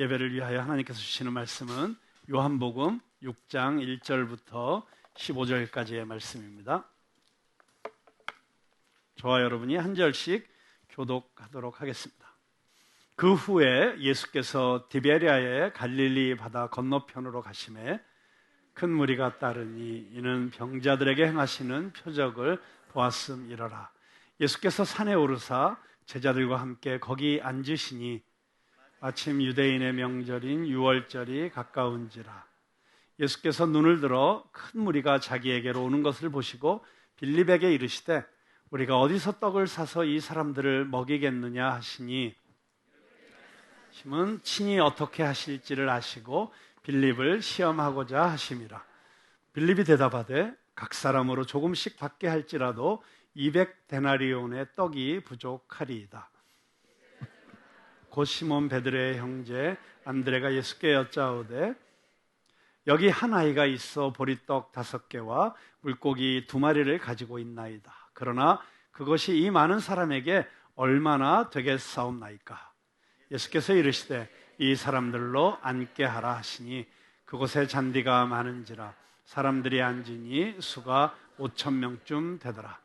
예배를 위하여 하나님께서 주시는 말씀은 요한복음 6장 1절부터 15절까지의 말씀입니다. 저와 여러분이 한 절씩 교독하도록 하겠습니다. 그 후에 예수께서 디베리아의 갈릴리 바다 건너편으로 가시매 큰 무리가 따르니 이는 병자들에게 행하시는 표적을 보았음이러라. 예수께서 산에 오르사 제자들과 함께 거기 앉으시니 마침 유대인의 명절인 유월절이 가까운지라. 예수께서 눈을 들어 큰 무리가 자기에게로 오는 것을 보시고 빌립에게 이르시되 우리가 어디서 떡을 사서 이 사람들을 먹이겠느냐 하시니 심은 친히 어떻게 하실지를 아시고 빌립을 시험하고자 하심이라. 빌립이 대답하되 각 사람으로 조금씩 받게 할지라도 200데나리온의 떡이 부족하리이다. 곧 시몬 베드로의 형제 안드레가 예수께 여짜오되 여기 한 아이가 있어 보리떡 5개와 물고기 2마리를 가지고 있나이다. 그러나 그것이 이 많은 사람에게 얼마나 되겠사옵나이까. 예수께서 이르시되 이 사람들로 앉게 하라 하시니 그곳에 잔디가 많은지라 사람들이 앉으니 수가 5,000명쯤 되더라.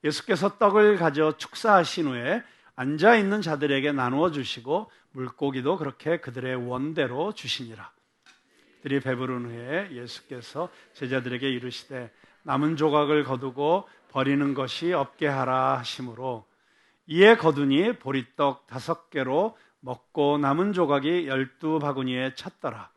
예수께서 떡을 가져 축사하신 후에 앉아있는 자들에게 나누어 주시고 물고기도 그렇게 그들의 원대로 주시니라. 그들이 배부른 후에 예수께서 제자들에게 이르시되 남은 조각을 거두고 버리는 것이 없게 하라 하심으로 이에 거두니 보리떡 5개로 먹고 남은 조각이 12바구니에 찼더라.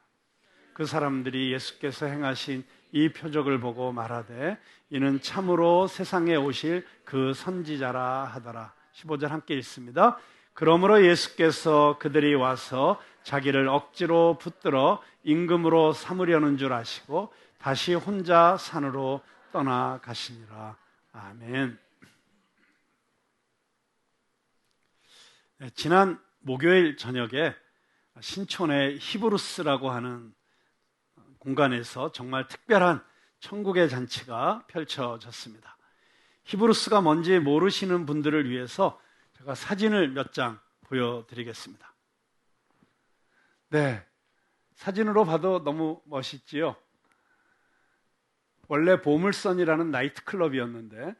그 사람들이 예수께서 행하신 이 표적을 보고 말하되 이는 참으로 세상에 오실 그 선지자라 하더라. 15절 함께 읽습니다. 그러므로 예수께서 그들이 와서 자기를 억지로 붙들어 임금으로 삼으려는 줄 아시고 다시 혼자 산으로 떠나가시니라. 아멘. 지난 목요일 저녁에 신촌의 히브루스라고 하는 공간에서 정말 특별한 천국의 잔치가 펼쳐졌습니다. 히브루스가 뭔지 모르시는 분들을 위해서 제가 사진을 몇 장 보여드리겠습니다. 네, 사진으로 봐도 너무 멋있지요? 원래 보물선이라는 나이트클럽이었는데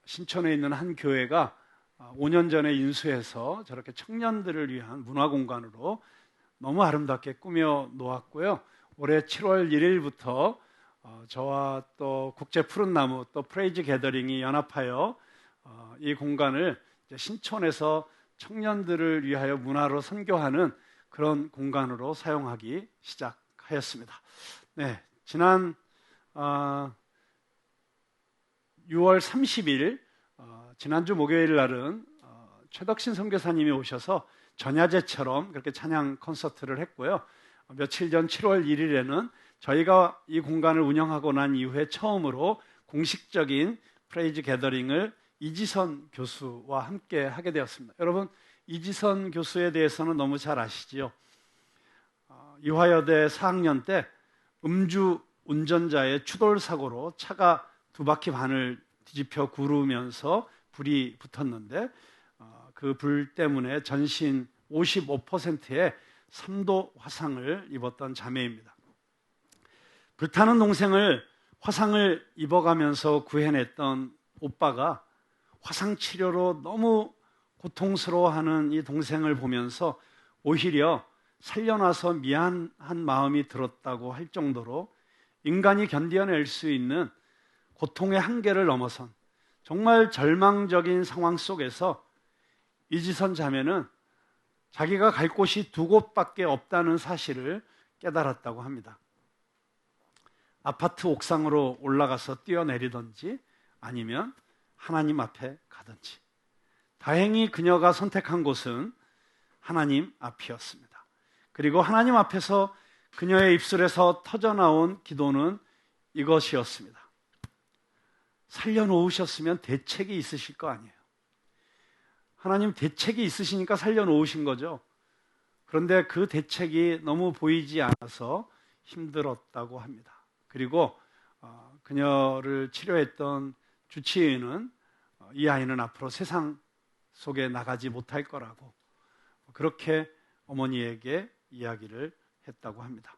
신촌에 있는 한 교회가 5년 전에 인수해서 저렇게 청년들을 위한 문화공간으로 너무 아름답게 꾸며 놓았고요. 올해 7월 1일부터 저와 또 국제 푸른나무 또 프레이즈 게더링이 연합하여 이 공간을 신촌에서 청년들을 위하여 문화로 선교하는 그런 공간으로 사용하기 시작하였습니다. 네, 지난 6월 30일 지난주 목요일 날은 최덕신 선교사님이 오셔서 전야제처럼 그렇게 찬양 콘서트를 했고요. 며칠 전 7월 1일에는 저희가 이 공간을 운영하고 난 이후에 처음으로 공식적인 프레이즈 게더링을 이지선 교수와 함께 하게 되었습니다. 여러분, 이지선 교수에 대해서는 너무 잘 아시지요? 이화여대 4학년 때 음주 운전자의 추돌 사고로 차가 2바퀴 반을 뒤집혀 구르면서 불이 붙었는데 그 불 때문에 전신 55%의 3도 화상을 입었던 자매입니다. 불타는 동생을 화상을 입어가면서 구해냈던 오빠가 화상 치료로 너무 고통스러워하는 이 동생을 보면서 오히려 살려놔서 미안한 마음이 들었다고 할 정도로 인간이 견뎌낼 수 있는 고통의 한계를 넘어선 정말 절망적인 상황 속에서 이지선 자매는 자기가 갈 곳이 2곳밖에 없다는 사실을 깨달았다고 합니다. 아파트 옥상으로 올라가서 뛰어내리든지 아니면 하나님 앞에 가든지. 다행히 그녀가 선택한 곳은 하나님 앞이었습니다. 그리고 하나님 앞에서 그녀의 입술에서 터져나온 기도는 이것이었습니다. 살려놓으셨으면 대책이 있으실 거 아니에요. 하나님 대책이 있으시니까 살려놓으신 거죠. 그런데 그 대책이 너무 보이지 않아서 힘들었다고 합니다. 그리고 그녀를 치료했던 주치의는 이 아이는 앞으로 세상 속에 나가지 못할 거라고 그렇게 어머니에게 이야기를 했다고 합니다.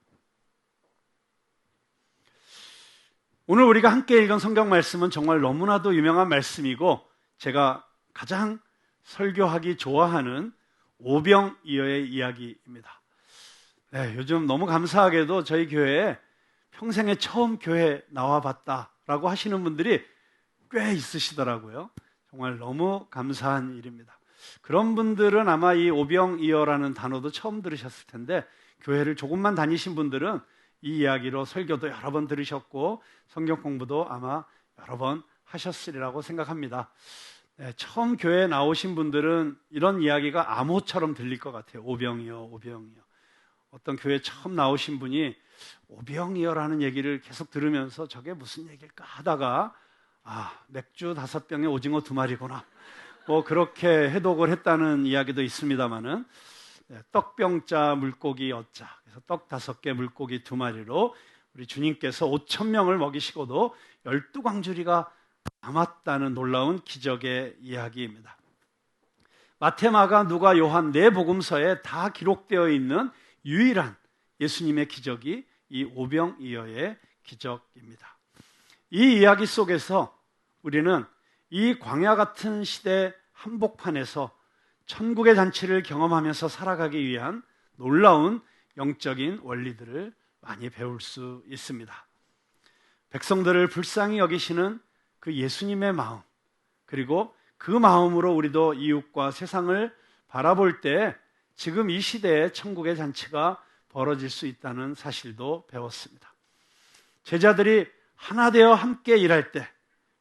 오늘 우리가 함께 읽은 성경 말씀은 정말 너무나도 유명한 말씀이고 제가 가장 설교하기 좋아하는 오병이어의 이야기입니다. 네, 요즘 너무 감사하게도 저희 교회에 평생에 처음 교회 나와봤다라고 하시는 분들이 꽤 있으시더라고요. 정말 너무 감사한 일입니다. 그런 분들은 아마 이 오병이어라는 단어도 처음 들으셨을 텐데 교회를 조금만 다니신 분들은 이 이야기로 설교도 여러 번 들으셨고 성경 공부도 아마 여러 번 하셨으리라고 생각합니다. 네, 처음 교회에 나오신 분들은 이런 이야기가 암호처럼 들릴 것 같아요. 오병이어, 오병이어. 어떤 교회에 처음 나오신 분이 오병이어라는 얘기를 계속 들으면서 저게 무슨 얘기일까 하다가 맥주 5병에 오징어 2마리구나. 뭐 그렇게 해독을 했다는 이야기도 있습니다만은 떡병자 물고기 어자, 그래서 떡 5개 물고기 2마리로 우리 주님께서 5,000명을 먹이시고도 12광주리가 남았다는 놀라운 기적의 이야기입니다. 마태, 마가, 누가, 요한 네 복음서에 다 기록되어 있는 유일한 예수님의 기적이 이 오병이어의 기적입니다. 이 이야기 속에서 우리는 이 광야 같은 시대 한복판에서 천국의 잔치를 경험하면서 살아가기 위한 놀라운 영적인 원리들을 많이 배울 수 있습니다. 백성들을 불쌍히 여기시는 그 예수님의 마음, 그리고 그 마음으로 우리도 이웃과 세상을 바라볼 때 지금 이 시대에 천국의 잔치가 벌어질 수 있다는 사실도 배웠습니다. 제자들이 하나 되어 함께 일할 때,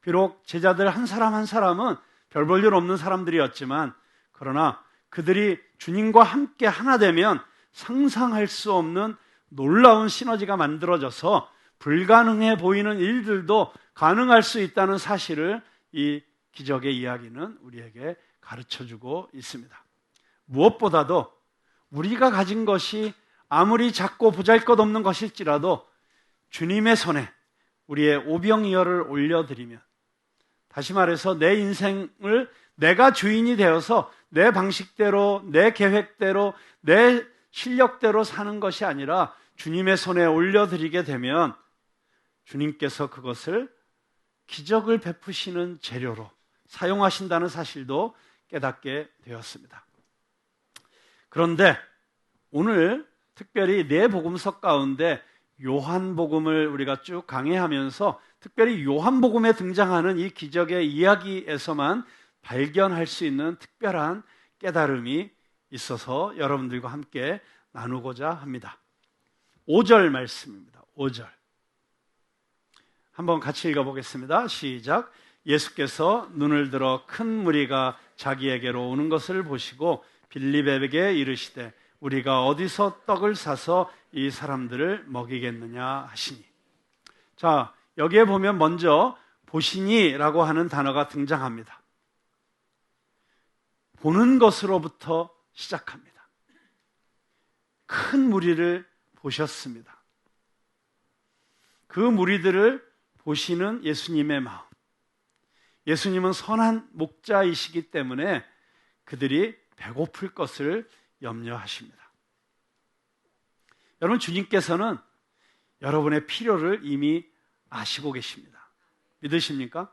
비록 제자들 한 사람 한 사람은 별 볼 일 없는 사람들이었지만 그러나 그들이 주님과 함께 하나 되면 상상할 수 없는 놀라운 시너지가 만들어져서 불가능해 보이는 일들도 가능할 수 있다는 사실을 이 기적의 이야기는 우리에게 가르쳐주고 있습니다. 무엇보다도 우리가 가진 것이 아무리 작고 보잘것없는 것일지라도 주님의 손에 우리의 오병이어를 올려드리면, 다시 말해서 내 인생을 내가 주인이 되어서 내 방식대로, 내 계획대로, 내 실력대로 사는 것이 아니라 주님의 손에 올려드리게 되면 주님께서 그것을 기적을 베푸시는 재료로 사용하신다는 사실도 깨닫게 되었습니다. 그런데 오늘 특별히 네 복음서 가운데 요한복음을 우리가 쭉 강해하면서 특별히 요한복음에 등장하는 이 기적의 이야기에서만 발견할 수 있는 특별한 깨달음이 있어서 여러분들과 함께 나누고자 합니다. 5절 말씀입니다. 5절. 한번 같이 읽어보겠습니다. 시작. 예수께서 눈을 들어 큰 무리가 자기에게로 오는 것을 보시고 빌립에게 이르시되 우리가 어디서 떡을 사서 이 사람들을 먹이겠느냐 하시니. 자, 여기에 보면 먼저 보시니라고 하는 단어가 등장합니다. 보는 것으로부터 시작합니다. 큰 무리를 보셨습니다. 그 무리들을 보시는 예수님의 마음. 예수님은 선한 목자이시기 때문에 그들이 배고플 것을 염려하십니다. 여러분, 주님께서는 여러분의 필요를 이미 아시고 계십니다. 믿으십니까?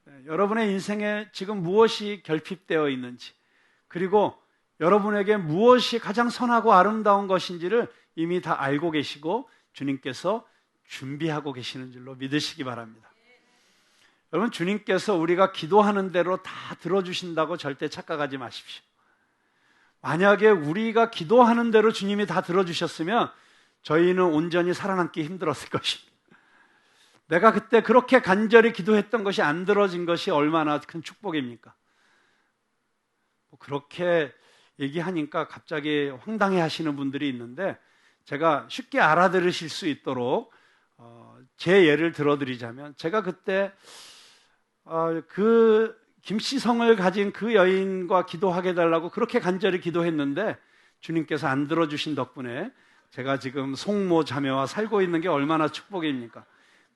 네, 여러분의 인생에 지금 무엇이 결핍되어 있는지, 그리고 여러분에게 무엇이 가장 선하고 아름다운 것인지를 이미 다 알고 계시고 주님께서 준비하고 계시는 줄로 믿으시기 바랍니다. 여러분, 주님께서 우리가 기도하는 대로 다 들어주신다고 절대 착각하지 마십시오. 만약에 우리가 기도하는 대로 주님이 다 들어주셨으면 저희는 온전히 살아남기 힘들었을 것입니다. 내가 그때 그렇게 간절히 기도했던 것이 안 들어진 것이 얼마나 큰 축복입니까? 그렇게 얘기하니까 갑자기 황당해 하시는 분들이 있는데, 제가 쉽게 알아들으실 수 있도록 제 예를 들어드리자면, 제가 그때 그 김씨성을 가진 그 여인과 기도하게 해달라고 그렇게 간절히 기도했는데 주님께서 안 들어주신 덕분에 제가 지금 송모 자매와 살고 있는 게 얼마나 축복입니까?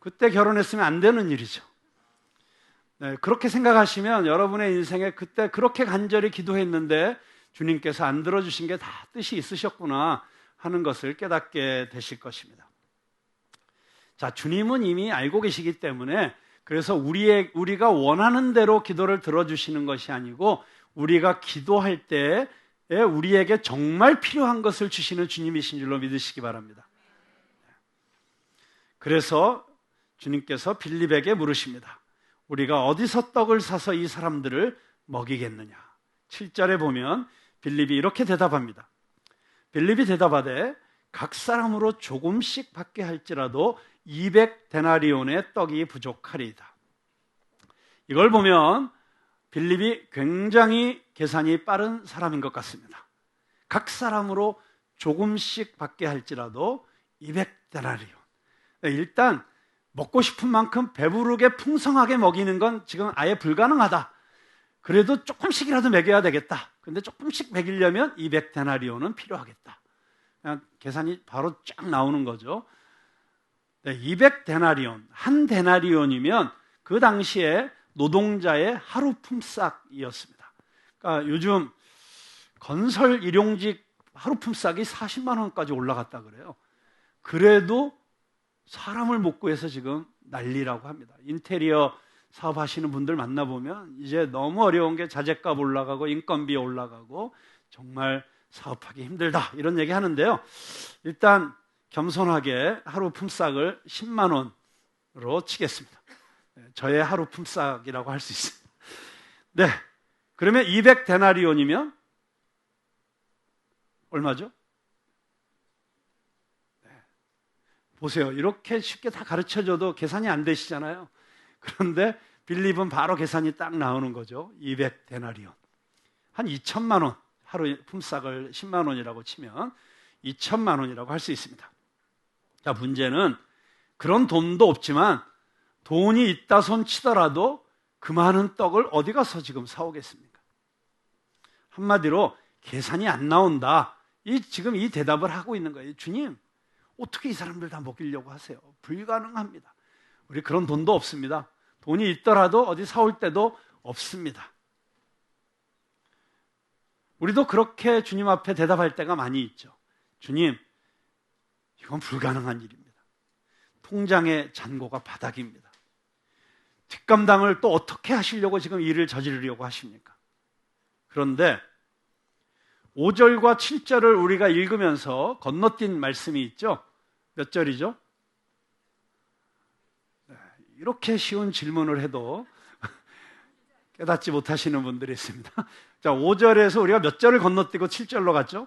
그때 결혼했으면 안 되는 일이죠. 네, 그렇게 생각하시면 여러분의 인생에 그때 그렇게 간절히 기도했는데 주님께서 안 들어주신 게 다 뜻이 있으셨구나 하는 것을 깨닫게 되실 것입니다. 자, 주님은 이미 알고 계시기 때문에 그래서 우리가 원하는 대로 기도를 들어주시는 것이 아니고 우리가 기도할 때에 우리에게 정말 필요한 것을 주시는 주님이신 줄로 믿으시기 바랍니다. 그래서 주님께서 빌립에게 물으십니다. 우리가 어디서 떡을 사서 이 사람들을 먹이겠느냐? 7절에 보면 빌립이 이렇게 대답합니다. 빌립이 대답하되 각 사람으로 조금씩 받게 할지라도 200데나리온의 떡이 부족하리이다. 이걸 보면 빌립이 굉장히 계산이 빠른 사람인 것 같습니다. 각 사람으로 조금씩 받게 할지라도 200데나리온. 일단 먹고 싶은 만큼 배부르게 풍성하게 먹이는 건 지금 아예 불가능하다. 그래도 조금씩이라도 먹여야 되겠다. 근데 조금씩 먹이려면 200데나리온은 필요하겠다. 그냥 계산이 바로 쫙 나오는 거죠. 200데나리온, 한 데나리온이면 그 당시에 노동자의 하루 품삯이었습니다. 그러니까 요즘 건설 일용직 하루 품삯이 40만 원까지 올라갔다 그래요. 그래도 사람을 못 구해서 지금 난리라고 합니다. 인테리어 사업하시는 분들 만나보면 이제 너무 어려운 게 자재값 올라가고 인건비 올라가고 정말 사업하기 힘들다 이런 얘기 하는데요. 일단 겸손하게 하루 품삯을 10만 원으로 치겠습니다. 저의 하루 품삯이라고 할 수 있습니다. 네, 그러면 200데나리온이면 얼마죠? 보세요. 이렇게 쉽게 다 가르쳐줘도 계산이 안 되시잖아요. 그런데 빌립은 바로 계산이 딱 나오는 거죠. 200데나리온. 한 2천만 원. 하루 품삯을 10만 원이라고 치면 2천만 원이라고 할 수 있습니다. 자, 문제는 그런 돈도 없지만 돈이 있다 손 치더라도 그 많은 떡을 어디 가서 지금 사오겠습니까? 한마디로 계산이 안 나온다. 지금 이 대답을 하고 있는 거예요. 주님, 어떻게 이 사람들 다 먹이려고 하세요? 불가능합니다. 우리 그런 돈도 없습니다. 돈이 있더라도 어디 사올 때도 없습니다. 우리도 그렇게 주님 앞에 대답할 때가 많이 있죠. 주님, 이건 불가능한 일입니다. 통장의 잔고가 바닥입니다. 뒷감당을 또 어떻게 하시려고 지금 일을 저지르려고 하십니까? 그런데 5절과 7절을 우리가 읽으면서 건너뛴 말씀이 있죠. 몇 절이죠? 이렇게 쉬운 질문을 해도 깨닫지 못하시는 분들이 있습니다. 자, 5절에서 우리가 몇 절을 건너뛰고 7절로 갔죠?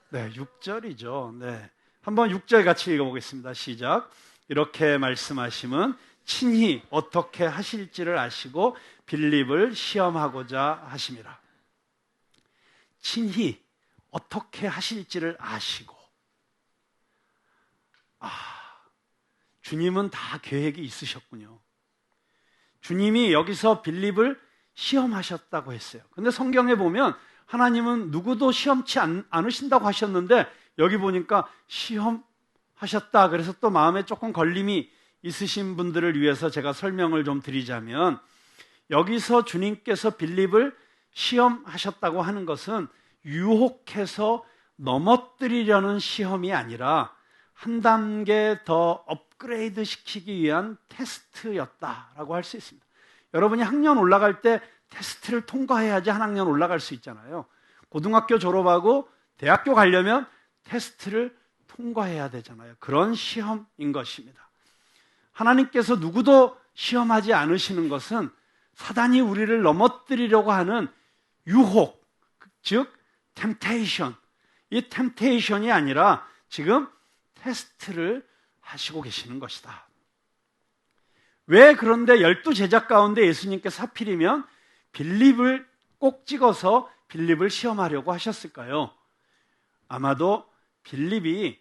네, 6절이죠. 네. 한번 6절 같이 읽어보겠습니다. 시작. 이렇게 말씀하심은 친히 어떻게 하실지를 아시고 빌립을 시험하고자 하심이라. 친히 어떻게 하실지를 아시고. 주님은 다 계획이 있으셨군요. 주님이 여기서 빌립을 시험하셨다고 했어요. 근데 성경에 보면 하나님은 누구도 시험치 않으신다고 하셨는데 여기 보니까 시험하셨다. 그래서 또 마음에 조금 걸림이 있으신 분들을 위해서 제가 설명을 좀 드리자면 여기서 주님께서 빌립을 시험하셨다고 하는 것은 유혹해서 넘어뜨리려는 시험이 아니라 한 단계 더 업그레이드 시키기 위한 테스트였다라고 할 수 있습니다. 여러분이 학년 올라갈 때 테스트를 통과해야지 한 학년 올라갈 수 있잖아요. 고등학교 졸업하고 대학교 가려면 테스트를 통과해야 되잖아요. 그런 시험인 것입니다. 하나님께서 누구도 시험하지 않으시는 것은 사단이 우리를 넘어뜨리려고 하는 유혹, 즉 템테이션, 이 템테이션이 아니라 지금 테스트를 하시고 계시는 것이다. 왜 그런데 12제자 가운데 예수님께서 하필이면 빌립을 꼭 찍어서 빌립을 시험하려고 하셨을까요? 아마도 빌립이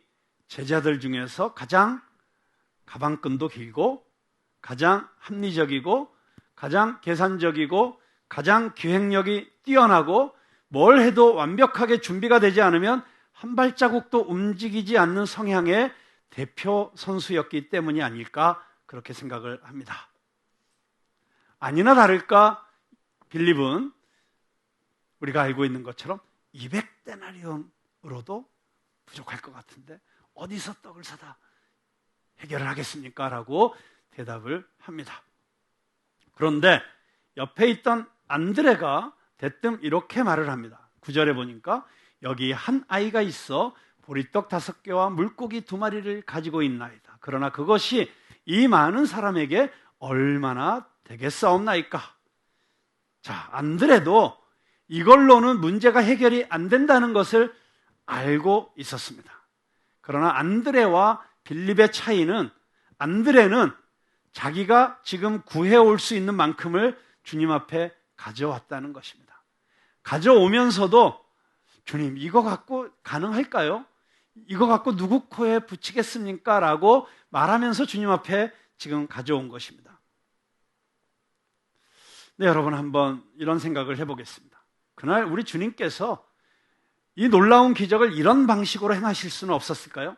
제자들 중에서 가장 가방끈도 길고 가장 합리적이고 가장 계산적이고 가장 기획력이 뛰어나고 뭘 해도 완벽하게 준비가 되지 않으면 한 발자국도 움직이지 않는 성향의 대표 선수였기 때문이 아닐까 그렇게 생각을 합니다. 아니나 다를까 빌립은 우리가 알고 있는 것처럼 200데나리온으로도 부족할 것 같은데 어디서 떡을 사다 해결을 하겠습니까? 라고 대답을 합니다. 그런데 옆에 있던 안드레가 대뜸 이렇게 말을 합니다. 9절에 보니까 여기 한 아이가 있어 보리떡 5개와 물고기 2마리를 가지고 있나이다. 그러나 그것이 이 많은 사람에게 얼마나 되겠사옵나이까? 자, 안드레도 이걸로는 문제가 해결이 안 된다는 것을 알고 있었습니다. 그러나 안드레와 빌립의 차이는, 안드레는 자기가 지금 구해올 수 있는 만큼을 주님 앞에 가져왔다는 것입니다. 가져오면서도 주님, 이거 갖고 가능할까요? 이거 갖고 누구 코에 붙이겠습니까? 라고 말하면서 주님 앞에 지금 가져온 것입니다. 네, 여러분 한번 이런 생각을 해보겠습니다. 그날 우리 주님께서 이 놀라운 기적을 이런 방식으로 행하실 수는 없었을까요?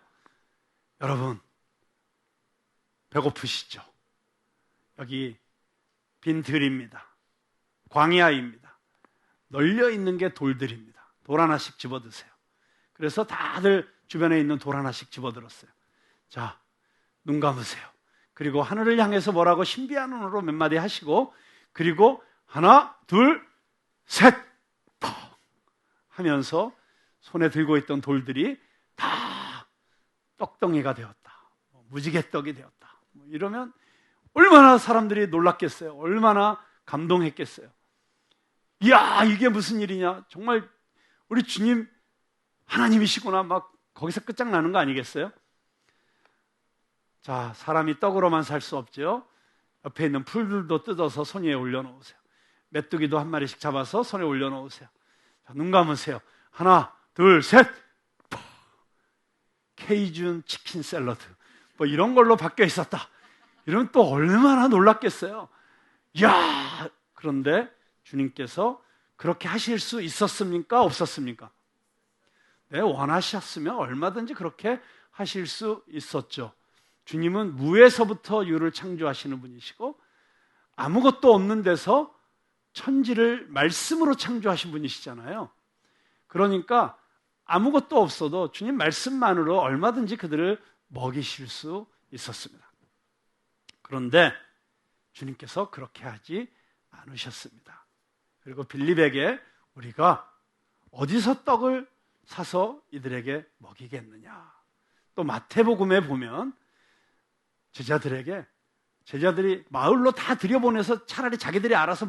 여러분, 배고프시죠? 여기 빈 들입니다. 광야입니다. 널려있는 게 돌들입니다. 돌 하나씩 집어드세요. 그래서 다들 주변에 있는 돌 하나씩 집어들었어요. 자, 눈 감으세요. 그리고 하늘을 향해서 뭐라고 신비한 언어로 몇 마디 하시고, 그리고 하나, 둘, 셋! 펑! 하면서 손에 들고 있던 돌들이 다 떡덩이가 되었다. 무지개떡이 되었다. 이러면 얼마나 사람들이 놀랐겠어요. 얼마나 감동했겠어요. 이야, 이게 무슨 일이냐. 정말 우리 주님 하나님이시구나. 막 거기서 끝장나는 거 아니겠어요? 자, 사람이 떡으로만 살 수 없죠. 옆에 있는 풀들도 뜯어서 손 위에 올려놓으세요. 메뚜기도 한 마리씩 잡아서 손에 올려놓으세요. 자, 눈 감으세요. 하나, 둘, 셋! 케이준 치킨 샐러드. 뭐 이런 걸로 바뀌어 있었다. 이러면 또 얼마나 놀랐겠어요. 이야! 그런데 주님께서 그렇게 하실 수 있었습니까? 없었습니까? 네, 원하셨으면 얼마든지 그렇게 하실 수 있었죠. 주님은 무에서부터 유를 창조하시는 분이시고 아무것도 없는 데서 천지를 말씀으로 창조하신 분이시잖아요. 그러니까 아무것도 없어도 주님 말씀만으로 얼마든지 그들을 먹이실 수 있었습니다. 그런데 주님께서 그렇게 하지 않으셨습니다. 그리고 빌립에게 우리가 어디서 떡을 사서 이들에게 먹이겠느냐. 또 마태복음에 보면 제자들이 마을로 다 들여보내서 차라리 자기들이 알아서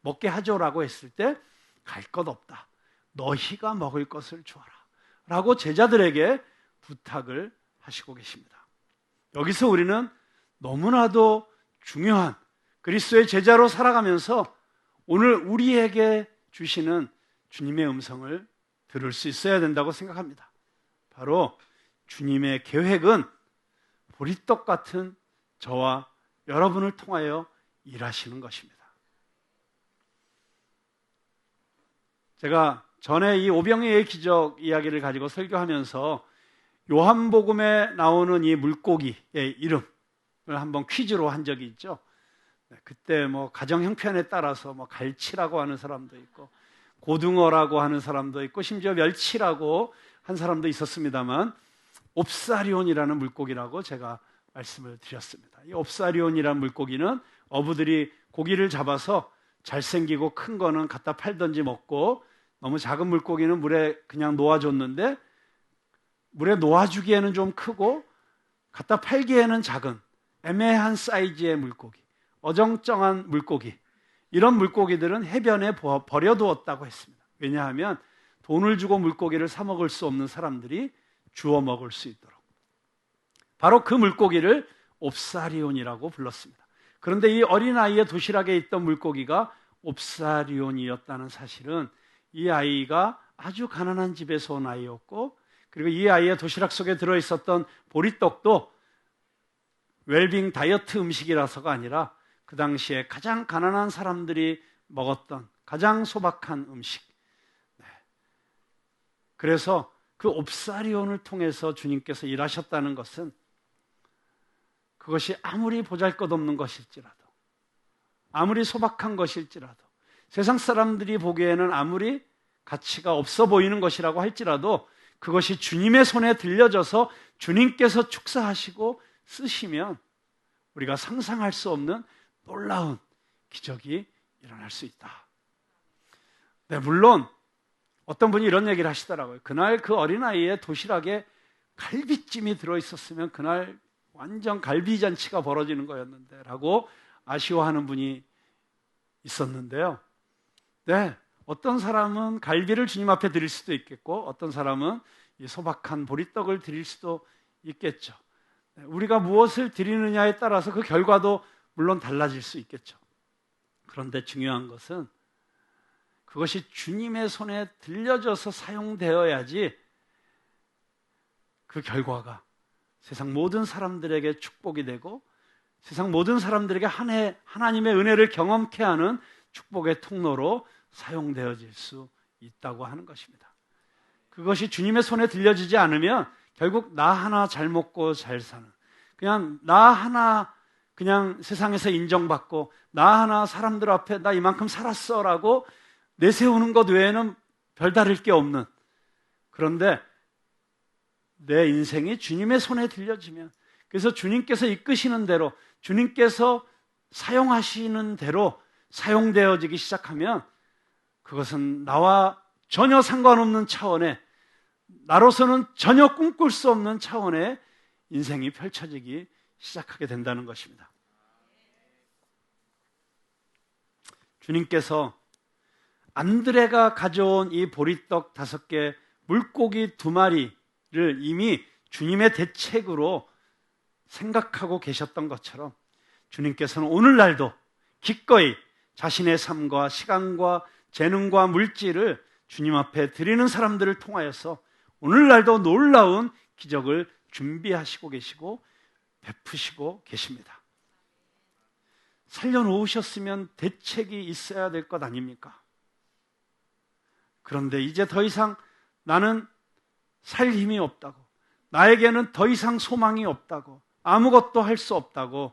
먹게 하죠라고 했을 때 갈 것 없다. 너희가 먹을 것을 주어라. 라고 제자들에게 부탁을 하시고 계십니다. 여기서 우리는 너무나도 중요한 그리스도의 제자로 살아가면서 오늘 우리에게 주시는 주님의 음성을 들을 수 있어야 된다고 생각합니다. 바로 주님의 계획은 보리떡 같은 저와 여러분을 통하여 일하시는 것입니다. 제가 전에 이 오병이의 기적 이야기를 가지고 설교하면서 요한복음에 나오는 이 물고기의 이름을 한번 퀴즈로 한 적이 있죠. 그때 뭐 가정 형편에 따라서 뭐 갈치라고 하는 사람도 있고 고등어라고 하는 사람도 있고 심지어 멸치라고 한 사람도 있었습니다만 옵사리온이라는 물고기라고 제가 말씀을 드렸습니다. 이 옵사리온이라는 물고기는 어부들이 고기를 잡아서 잘생기고 큰 거는 갖다 팔던지 먹고 너무 작은 물고기는 물에 그냥 놓아줬는데 물에 놓아주기에는 좀 크고 갖다 팔기에는 작은 애매한 사이즈의 물고기, 어정쩡한 물고기, 이런 물고기들은 해변에 버려두었다고 했습니다. 왜냐하면 돈을 주고 물고기를 사 먹을 수 없는 사람들이 주워 먹을 수 있도록. 바로 그 물고기를 옵사리온이라고 불렀습니다. 그런데 이 어린아이의 도시락에 있던 물고기가 옵사리온이었다는 사실은 이 아이가 아주 가난한 집에서 온 아이였고, 그리고 이 아이의 도시락 속에 들어있었던 보리떡도 웰빙 다이어트 음식이라서가 아니라 그 당시에 가장 가난한 사람들이 먹었던 가장 소박한 음식. 네. 그래서 그 옵사리온을 통해서 주님께서 일하셨다는 것은 그것이 아무리 보잘것없는 것일지라도, 아무리 소박한 것일지라도, 세상 사람들이 보기에는 아무리 가치가 없어 보이는 것이라고 할지라도 그것이 주님의 손에 들려져서 주님께서 축사하시고 쓰시면 우리가 상상할 수 없는 놀라운 기적이 일어날 수 있다. 네, 물론 어떤 분이 이런 얘기를 하시더라고요. 그날 그 어린아이의 도시락에 갈비찜이 들어있었으면 그날 완전 갈비잔치가 벌어지는 거였는데 라고 아쉬워하는 분이 있었는데요. 네, 어떤 사람은 갈비를 주님 앞에 드릴 수도 있겠고 어떤 사람은 이 소박한 보리떡을 드릴 수도 있겠죠. 우리가 무엇을 드리느냐에 따라서 그 결과도 물론 달라질 수 있겠죠. 그런데 중요한 것은 그것이 주님의 손에 들려져서 사용되어야지 그 결과가 세상 모든 사람들에게 축복이 되고 세상 모든 사람들에게 한 해 하나님의 은혜를 경험케 하는 축복의 통로로 사용되어질 수 있다고 하는 것입니다. 그것이 주님의 손에 들려지지 않으면 결국 나 하나 잘 먹고 잘 사는, 그냥 나 하나 그냥 세상에서 인정받고 나 하나 사람들 앞에 나 이만큼 살았어 라고 내세우는 것 외에는 별다를 게 없는, 그런데 내 인생이 주님의 손에 들려지면, 그래서 주님께서 이끄시는 대로 주님께서 사용하시는 대로 사용되어지기 시작하면 그것은 나와 전혀 상관없는 차원의, 나로서는 전혀 꿈꿀 수 없는 차원의 인생이 펼쳐지기 시작하게 된다는 것입니다. 주님께서 안드레가 가져온 이 보리떡 5개, 물고기 2마리를 이미 주님의 대책으로 생각하고 계셨던 것처럼 주님께서는 오늘날도 기꺼이 자신의 삶과 시간과 재능과 물질을 주님 앞에 드리는 사람들을 통하여서 오늘날도 놀라운 기적을 준비하시고 계시고 베푸시고 계십니다. 살려놓으셨으면 대책이 있어야 될 것 아닙니까? 그런데 이제 더 이상 나는 살 힘이 없다고, 나에게는 더 이상 소망이 없다고, 아무것도 할 수 없다고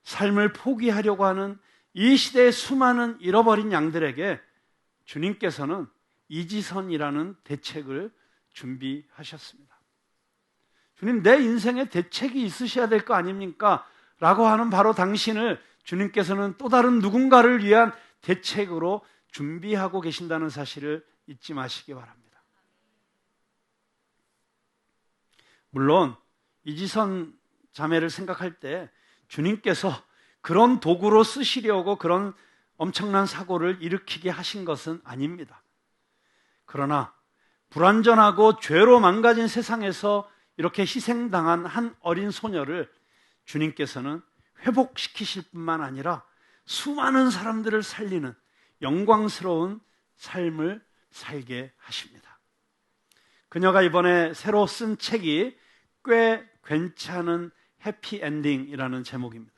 삶을 포기하려고 하는 이 시대의 수많은 잃어버린 양들에게 주님께서는 이지선이라는 대책을 준비하셨습니다. 주님, 내 인생에 대책이 있으셔야 될 거 아닙니까? 라고 하는 바로 당신을 주님께서는 또 다른 누군가를 위한 대책으로 준비하고 계신다는 사실을 잊지 마시기 바랍니다. 물론 이지선 자매를 생각할 때 주님께서 그런 도구로 쓰시려고 그런 엄청난 사고를 일으키게 하신 것은 아닙니다. 그러나 불완전하고 죄로 망가진 세상에서 이렇게 희생당한 한 어린 소녀를 주님께서는 회복시키실 뿐만 아니라 수많은 사람들을 살리는 영광스러운 삶을 살게 하십니다. 그녀가 이번에 새로 쓴 책이 꽤 괜찮은 해피엔딩이라는 제목입니다.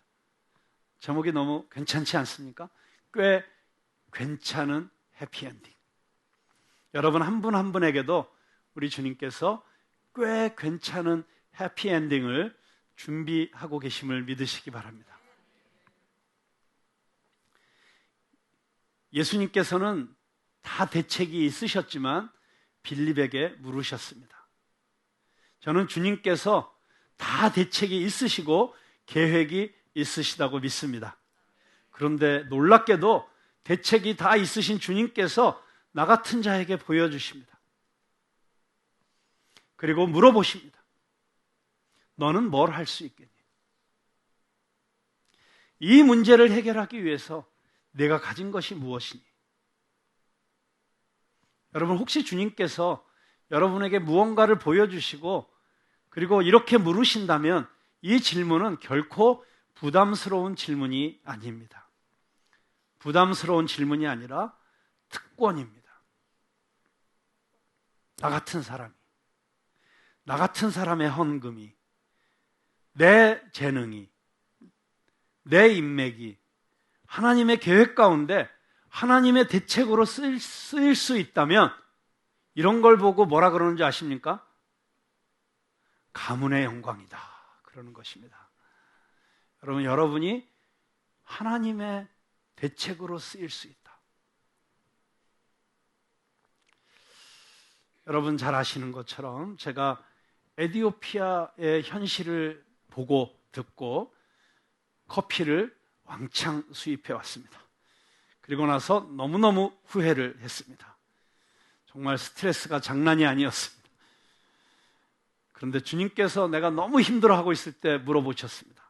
제목이 너무 괜찮지 않습니까? 꽤 괜찮은 해피엔딩. 여러분 한 분 한 분에게도 우리 주님께서 꽤 괜찮은 해피엔딩을 준비하고 계심을 믿으시기 바랍니다. 예수님께서는 다 대책이 있으셨지만 빌립에게 물으셨습니다. 저는 주님께서 다 대책이 있으시고 계획이 있으시다고 믿습니다. 그런데 놀랍게도 대책이 다 있으신 주님께서 나 같은 자에게 보여주십니다. 그리고 물어보십니다. 너는 뭘 할 수 있겠니? 이 문제를 해결하기 위해서 내가 가진 것이 무엇이니? 여러분, 혹시 주님께서 여러분에게 무언가를 보여주시고 그리고 이렇게 물으신다면 이 질문은 결코 부담스러운 질문이 아닙니다. 부담스러운 질문이 아니라 특권입니다. 나 같은 사람이, 나 같은 사람의 헌금이, 내 재능이, 내 인맥이 하나님의 계획 가운데 하나님의 대책으로 쓰일 수 있다면 이런 걸 보고 뭐라 그러는지 아십니까? 가문의 영광이다 그러는 것입니다. 여러분, 여러분이 하나님의 대책으로 쓰일 수 있다. 여러분 잘 아시는 것처럼 제가 에티오피아의 현실을 보고 듣고 커피를 왕창 수입해 왔습니다. 그리고 나서 너무너무 후회를 했습니다. 정말 스트레스가 장난이 아니었습니다. 그런데 주님께서 내가 너무 힘들어하고 있을 때 물어보셨습니다.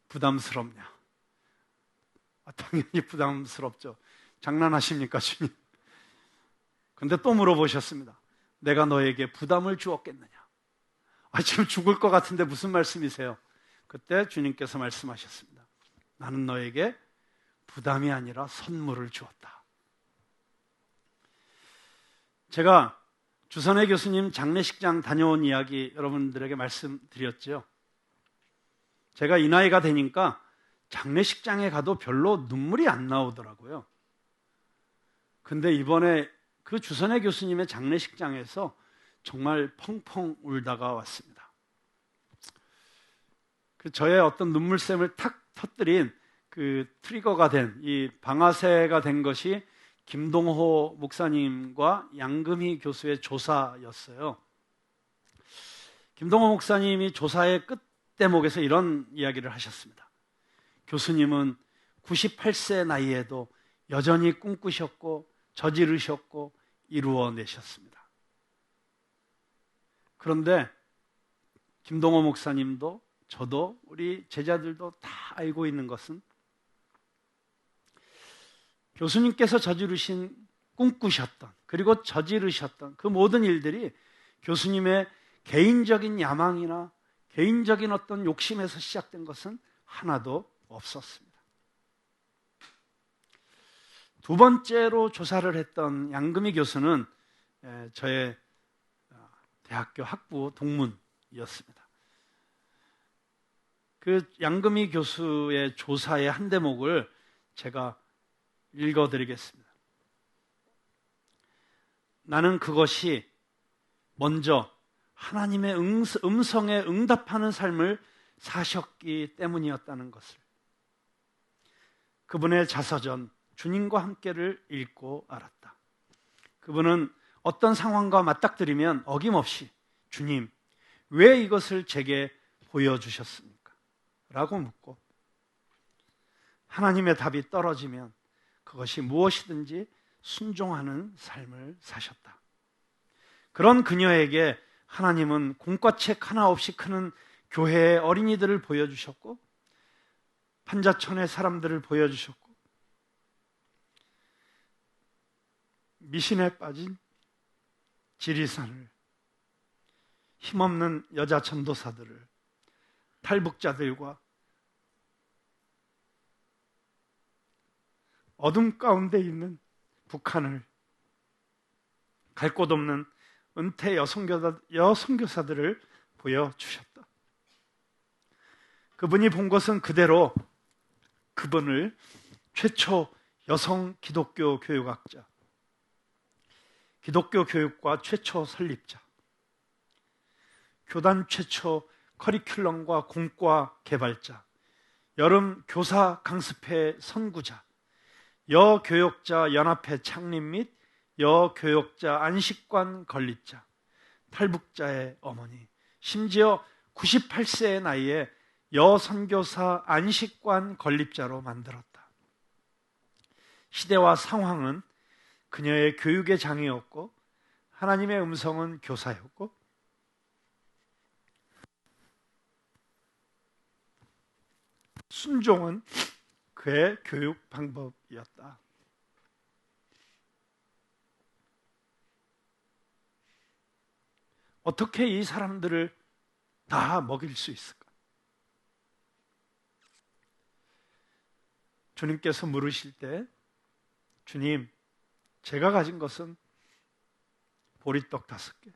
부담스럽냐? 당연히 부담스럽죠. 장난하십니까, 주님? 근데 또 물어보셨습니다. 내가 너에게 부담을 주었겠느냐? 지금 죽을 것 같은데 무슨 말씀이세요? 그때 주님께서 말씀하셨습니다. 나는 너에게 부담이 아니라 선물을 주었다. 제가 주선혜 교수님 장례식장 다녀온 이야기 여러분들에게 말씀드렸죠. 제가 이 나이가 되니까 장례식장에 가도 별로 눈물이 안 나오더라고요. 근데 이번에 그 주선혜 교수님의 장례식장에서 정말 펑펑 울다가 왔습니다. 저의 어떤 눈물샘을 탁 터뜨린 그 트리거가 된, 이 방아쇠가 된 것이 김동호 목사님과 양금희 교수의 조사였어요. 김동호 목사님이 조사의 끝 대목에서 이런 이야기를 하셨습니다. 교수님은 98세 나이에도 여전히 꿈꾸셨고 저지르셨고 이루어내셨습니다. 그런데 김동호 목사님도 저도 우리 제자들도 다 알고 있는 것은 교수님께서 저지르신 꿈꾸셨던 그리고 저지르셨던 그 모든 일들이 교수님의 개인적인 야망이나 개인적인 어떤 욕심에서 시작된 것은 하나도 없었습니다. 두 번째로 조사를 했던 양금희 교수는 저의 대학교 학부 동문이었습니다. 그 양금희 교수의 조사의 한 대목을 제가 읽어드리겠습니다. 나는 그것이 먼저 하나님의 음성에 응답하는 삶을 사셨기 때문이었다는 것을, 그분의 자서전 주님과 함께를 읽고 알았다. 그분은 어떤 상황과 맞닥뜨리면 어김없이 주님, 왜 이것을 제게 보여주셨습니까? 라고 묻고, 하나님의 답이 떨어지면 그것이 무엇이든지 순종하는 삶을 사셨다. 그런 그녀에게 하나님은 공과책 하나 없이 크는 교회의 어린이들을 보여주셨고, 판자촌의 사람들을 보여주셨고, 미신에 빠진 지리산을, 힘없는 여자 전도사들을, 탈북자들과 어둠 가운데 있는 북한을, 갈 곳 없는 은퇴 여선교사들을 보여주셨다. 그분이 본 것은 그대로 그분을 최초 여성 기독교 교육학자, 기독교 교육과 최초 설립자, 교단 최초 커리큘럼과 공과 개발자, 여름 교사 강습회 선구자, 여교역자 연합회 창립 및 여교역자 안식관 건립자, 탈북자의 어머니, 심지어 98세의 나이에 여선교사 안식관 건립자로 만들었다. 시대와 상황은 그녀의 교육의 장이었고, 하나님의 음성은 교사였고, 순종은 그의 교육 방법이었다. 어떻게 이 사람들을 다 먹일 수 있을까? 주님께서 물으실 때, 주님, 제가 가진 것은 보리떡 5개,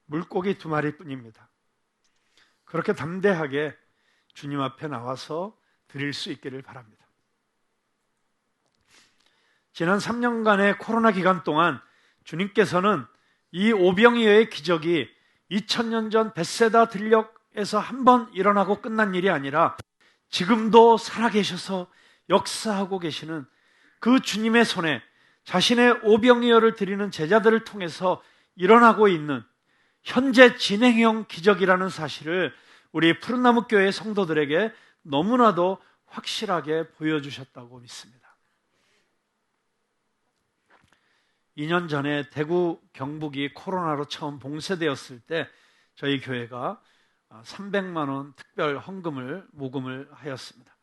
물고기 2마리 뿐입니다. 그렇게 담대하게 주님 앞에 나와서 드릴 수 있기를 바랍니다. 지난 3년간의 코로나 기간 동안 주님께서는 이 오병이어의 기적이 2000년 전 벳세다 들녘에서 한번 일어나고 끝난 일이 아니라 지금도 살아계셔서 역사하고 계시는 그 주님의 손에 자신의 오병이어를 드리는 제자들을 통해서 일어나고 있는 현재 진행형 기적이라는 사실을 우리 푸른나무 교회 성도들에게 너무나도 확실하게 보여주셨다고 믿습니다. 2년 전에 대구 경북이 코로나로 처음 봉쇄되었을 때 저희 교회가 300만 원 특별 헌금을 모금을 하였습니다.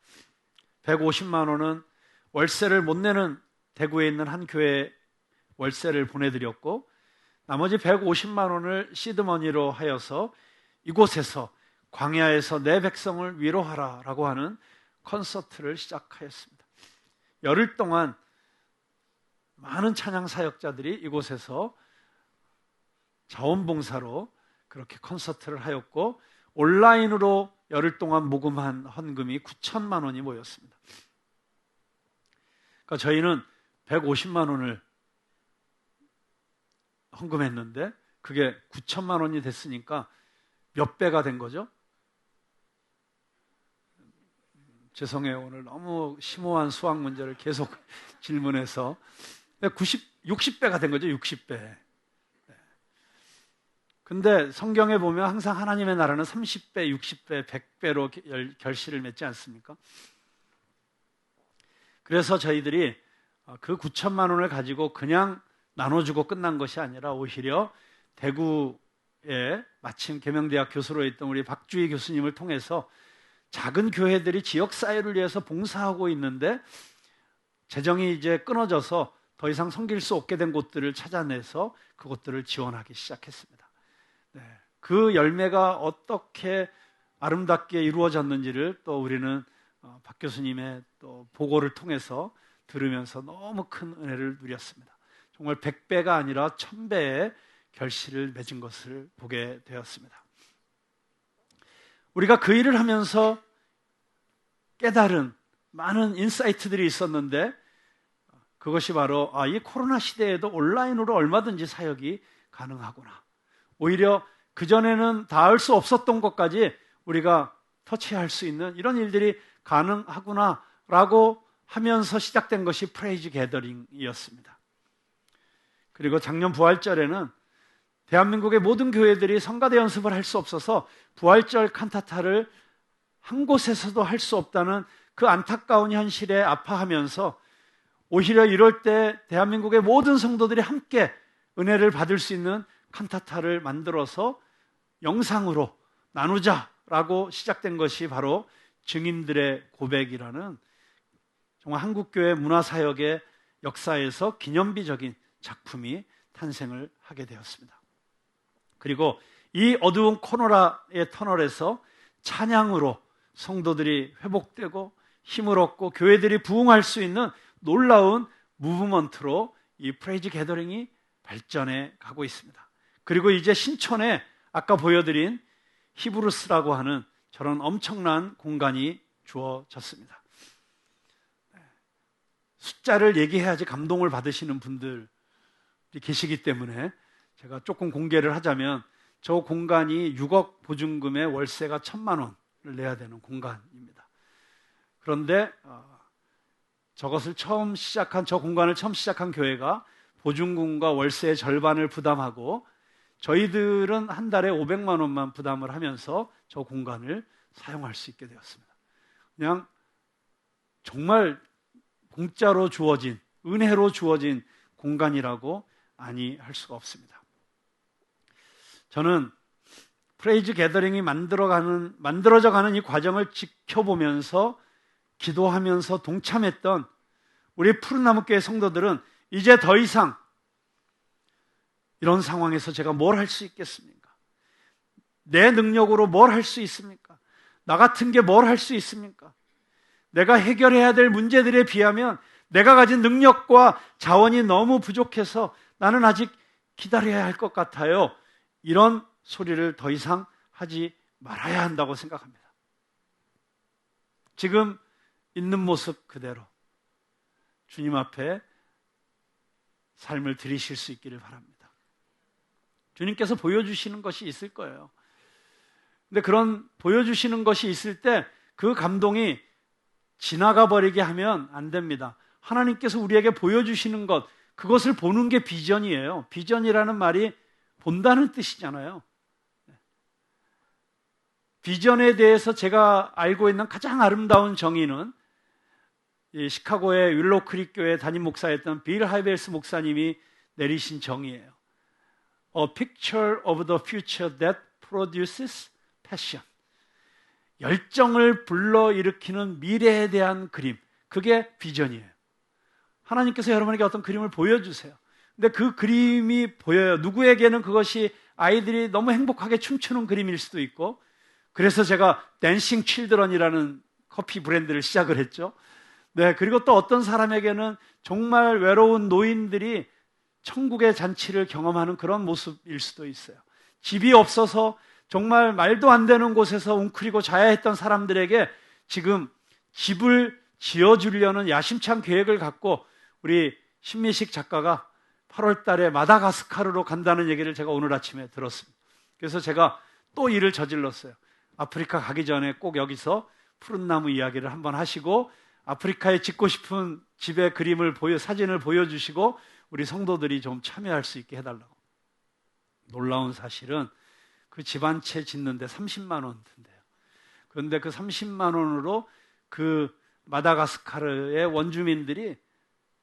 150만 원은 월세를 못 내는 대구에 있는 한 교회에 월세를 보내드렸고, 나머지 150만 원을 시드머니로 하여서 이곳에서 광야에서 내 백성을 위로하라 라고 하는 콘서트를 시작하였습니다. 열흘 동안 많은 찬양 사역자들이 이곳에서 자원봉사로 그렇게 콘서트를 하였고, 온라인으로 열흘 동안 모금한 헌금이 9천만 원이 모였습니다. 그러니까 저희는 150만 원을 헌금했는데 그게 9천만 원이 됐으니까 몇 배가 된 거죠? 죄송해요. 오늘 너무 심오한 수학 문제를 계속 질문해서 60배가 된 거죠. 60배. 근데 성경에 보면 항상 하나님의 나라는 30배, 60배, 100배로 결실을 맺지 않습니까? 그래서 저희들이 그 9천만 원을 가지고 그냥 나눠주고 끝난 것이 아니라 오히려 대구에 마침 계명대학 교수로 있던 우리 박주희 교수님을 통해서 작은 교회들이 지역사회를 위해서 봉사하고 있는데 재정이 이제 끊어져서 더 이상 섬길 수 없게 된 곳들을 찾아내서 그곳들을 지원하기 시작했습니다. 네, 그 열매가 어떻게 아름답게 이루어졌는지를 또 우리는 박 교수님의 또 보고를 통해서 들으면서 너무 큰 은혜를 누렸습니다. 정말 100배가 아니라 1000배의 결실을 맺은 것을 보게 되었습니다. 우리가 그 일을 하면서 깨달은 많은 인사이트들이 있었는데 그것이 바로 이 코로나 시대에도 온라인으로 얼마든지 사역이 가능하구나. 오히려 그전에는 닿을 수 없었던 것까지 우리가 터치할 수 있는 이런 일들이 가능하구나라고 하면서 시작된 것이 프레이즈 게더링이었습니다. 그리고 작년 부활절에는 대한민국의 모든 교회들이 성가대 연습을 할 수 없어서 부활절 칸타타를 한 곳에서도 할 수 없다는 그 안타까운 현실에 아파하면서 오히려 이럴 때 대한민국의 모든 성도들이 함께 은혜를 받을 수 있는 칸타타를 만들어서 영상으로 나누자라고 시작된 것이 바로 증인들의 고백이라는 정말 한국교회 문화사역의 역사에서 기념비적인 작품이 탄생을 하게 되었습니다. 그리고 이 어두운 코로나의 터널에서 찬양으로 성도들이 회복되고 힘을 얻고 교회들이 부흥할 수 있는 놀라운 무브먼트로 이 프레이즈 게더링이 발전해 가고 있습니다. 그리고 이제 신촌에 아까 보여드린 히브루스라고 하는 저런 엄청난 공간이 주어졌습니다. 숫자를 얘기해야지 감동을 받으시는 분들이 계시기 때문에 제가 조금 공개를 하자면 저 공간이 6억 보증금에 월세가 1,000만 원을 내야 되는 공간입니다. 그런데 저것을 저 공간을 처음 시작한 교회가 보증금과 월세의 절반을 부담하고 저희들은 한 달에 500만 원만 부담을 하면서 저 공간을 사용할 수 있게 되었습니다. 그냥 정말 공짜로 주어진, 은혜로 주어진 공간이라고 아니할 수가 없습니다. 저는 프레이즈 게더링이 만들어져 가는 이 과정을 지켜보면서 기도하면서 동참했던 우리 푸른나무교회 성도들은 이제 더 이상 이런 상황에서 제가 뭘 할 수 있겠습니까? 내 능력으로 뭘 할 수 있습니까? 나 같은 게 뭘 할 수 있습니까? 내가 해결해야 될 문제들에 비하면 내가 가진 능력과 자원이 너무 부족해서 나는 아직 기다려야 할 것 같아요. 이런 소리를 더 이상 하지 말아야 한다고 생각합니다. 지금 있는 모습 그대로 주님 앞에 삶을 드리실 수 있기를 바랍니다. 주님께서 보여주시는 것이 있을 거예요. 근데 그런 보여주시는 것이 있을 때 그 감동이 지나가 버리게 하면 안 됩니다. 하나님께서 우리에게 보여주시는 것, 그것을 보는 게 비전이에요. 비전이라는 말이 본다는 뜻이잖아요. 비전에 대해서 제가 알고 있는 가장 아름다운 정의는 이 시카고의 윌로우 크릭 교회 담임 목사였던 빌 하이벨스 목사님이 내리신 정의예요. A picture of the future that produces passion. 열정을 불러일으키는 미래에 대한 그림. 그게 비전이에요. 하나님께서 여러분에게 어떤 그림을 보여주세요. 근데 그 그림이 보여요. 누구에게는 그것이 아이들이 너무 행복하게 춤추는 그림일 수도 있고, 그래서 제가 댄싱 칠드런이라는 커피 브랜드를 시작을 했죠. 네, 그리고 또 어떤 사람에게는 정말 외로운 노인들이 천국의 잔치를 경험하는 그런 모습일 수도 있어요. 집이 없어서 정말 말도 안 되는 곳에서 웅크리고 자야 했던 사람들에게 지금 집을 지어주려는 야심찬 계획을 갖고 우리 신미식 작가가 8월 달에 마다가스카르로 간다는 얘기를 제가 오늘 아침에 들었습니다. 그래서 제가 또 일을 저질렀어요. 아프리카 가기 전에 꼭 여기서 푸른 나무 이야기를 한번 하시고 아프리카에 짓고 싶은 집의 그림을 사진을 보여주시고 우리 성도들이 좀 참여할 수 있게 해달라고. 놀라운 사실은 그 집 한 채 짓는데 30만 원 든대요. 그런데 그 30만 원으로 그 마다가스카르의 원주민들이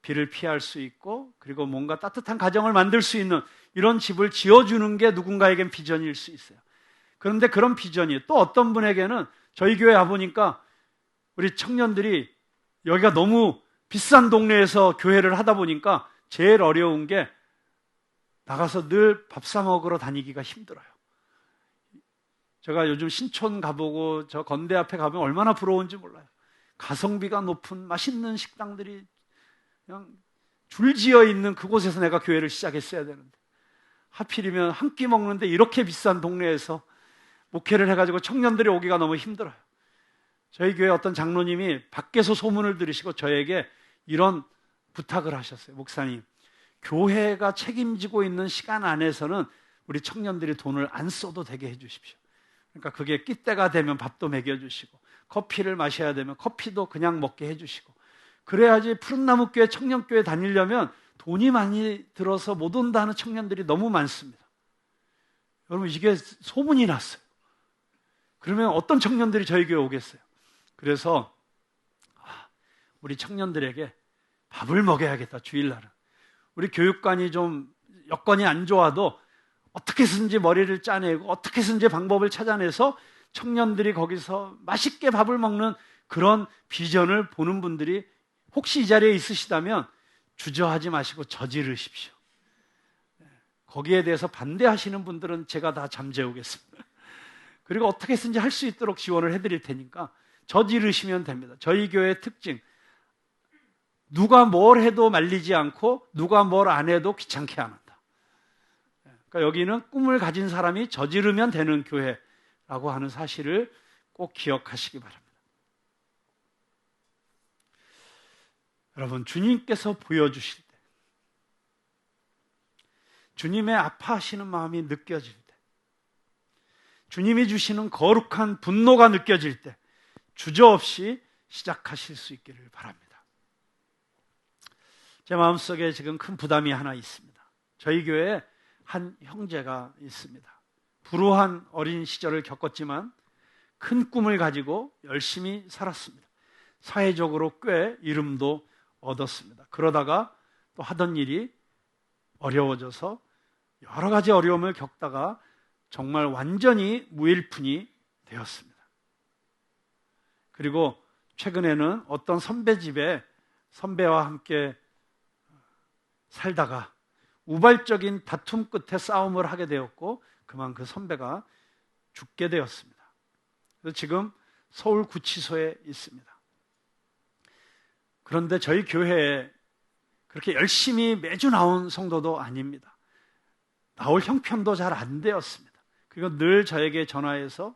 비를 피할 수 있고 그리고 뭔가 따뜻한 가정을 만들 수 있는 이런 집을 지어주는 게 누군가에겐 비전일 수 있어요. 그런데 그런 비전이 또 어떤 분에게는 저희 교회 와보니까 우리 청년들이 여기가 너무 비싼 동네에서 교회를 하다 보니까 제일 어려운 게 나가서 늘 밥 사 먹으러 다니기가 힘들어요. 제가 요즘 신촌 가보고 저 건대 앞에 가면 얼마나 부러운지 몰라요. 가성비가 높은 맛있는 식당들이 그냥 줄지어 있는 그곳에서 내가 교회를 시작했어야 되는데 하필이면 한 끼 먹는데 이렇게 비싼 동네에서 목회를 해가지고 청년들이 오기가 너무 힘들어요. 저희 교회 어떤 장로님이 밖에서 소문을 들으시고 저에게 이런 부탁을 하셨어요. 목사님, 교회가 책임지고 있는 시간 안에서는 우리 청년들이 돈을 안 써도 되게 해주십시오. 그러니까 그게 끼때가 되면 밥도 먹여주시고 커피를 마셔야 되면 커피도 그냥 먹게 해주시고 그래야지 푸른나무교회 청년교회 다니려면 돈이 많이 들어서 못 온다는 청년들이 너무 많습니다. 여러분 이게 소문이 났어요. 그러면 어떤 청년들이 저희 교회 오겠어요? 그래서 우리 청년들에게 밥을 먹여야겠다, 주일날은. 우리 교육관이 좀 여건이 안 좋아도 어떻게 해서든지 머리를 짜내고 어떻게 해서든지 방법을 찾아내서 청년들이 거기서 맛있게 밥을 먹는 그런 비전을 보는 분들이 혹시 이 자리에 있으시다면 주저하지 마시고 저지르십시오. 거기에 대해서 반대하시는 분들은 제가 다 잠재우겠습니다. 그리고 어떻게 해서든지 할 수 있도록 지원을 해드릴 테니까 저지르시면 됩니다. 저희 교회의 특징, 누가 뭘 해도 말리지 않고 누가 뭘 안 해도 귀찮게 안 한다. 그러니까 여기는 꿈을 가진 사람이 저지르면 되는 교회라고 하는 사실을 꼭 기억하시기 바랍니다. 여러분, 주님께서 보여주실 때, 주님의 아파하시는 마음이 느껴질 때, 주님이 주시는 거룩한 분노가 느껴질 때 주저없이 시작하실 수 있기를 바랍니다. 제 마음속에 지금 큰 부담이 하나 있습니다. 저희 교회에 한 형제가 있습니다. 불우한 어린 시절을 겪었지만 큰 꿈을 가지고 열심히 살았습니다. 사회적으로 꽤 이름도 얻었습니다. 그러다가 또 하던 일이 어려워져서 여러 가지 어려움을 겪다가 정말 완전히 무일푼이 되었습니다. 그리고 최근에는 어떤 선배 집에 선배와 함께 살다가 우발적인 다툼 끝에 싸움을 하게 되었고 그만 그 선배가 죽게 되었습니다. 그래서 지금 서울 구치소에 있습니다. 그런데 저희 교회에 그렇게 열심히 매주 나온 성도도 아닙니다. 나올 형편도 잘 안 되었습니다. 그리고 늘 저에게 전화해서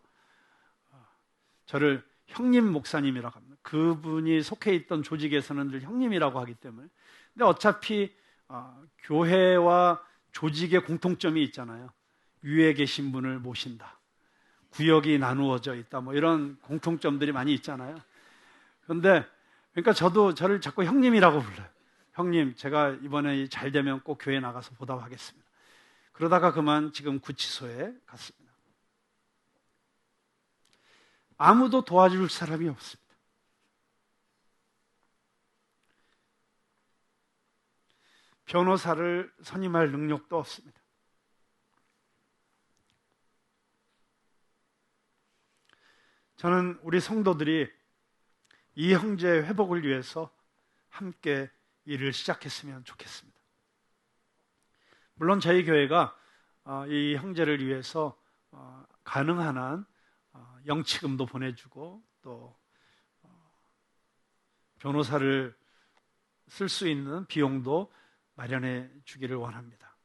저를 형님 목사님이라고 합니다. 그분이 속해 있던 조직에서는 늘 형님이라고 하기 때문에. 근데 어차피 교회와 조직의 공통점이 있잖아요. 위에 계신 분을 모신다. 구역이 나누어져 있다. 뭐 이런 공통점들이 많이 있잖아요. 그런데 그러니까 저도 저를 자꾸 형님이라고 불러요. 형님, 제가 이번에 잘 되면 꼭 교회 나가서 보답하겠습니다. 그러다가 그만 지금 구치소에 갔습니다. 아무도 도와줄 사람이 없습니다. 변호사를 선임할 능력도 없습니다. 저는 우리 성도들이 이 형제의 회복을 위해서 함께 일을 시작했으면 좋겠습니다. 물론 저희 교회가 이 형제를 위해서 가능한 한 영치금도 보내주고 또 변호사를 쓸 수 있는 비용도 마련해 주기를 원합니다.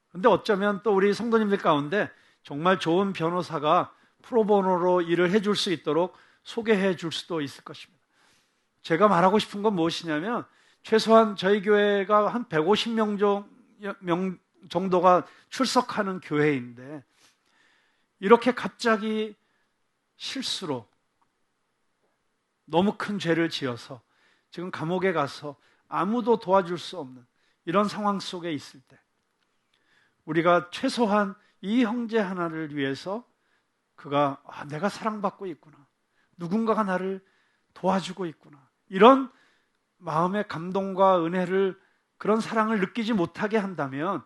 그런데 어쩌면 또 우리 성도님들 가운데 정말 좋은 변호사가 프로보노로 일을 해줄 수 있도록 소개해 줄 수도 있을 것입니다. 제가 말하고 싶은 건 무엇이냐면 최소한 저희 교회가 한 150명 정도가 출석하는 교회인데 이렇게 갑자기 실수로 너무 큰 죄를 지어서 지금 감옥에 가서 아무도 도와줄 수 없는 이런 상황 속에 있을 때 우리가 최소한 이 형제 하나를 위해서 그가 내가 사랑받고 있구나, 누군가가 나를 도와주고 있구나, 이런 마음의 감동과 은혜를, 그런 사랑을 느끼지 못하게 한다면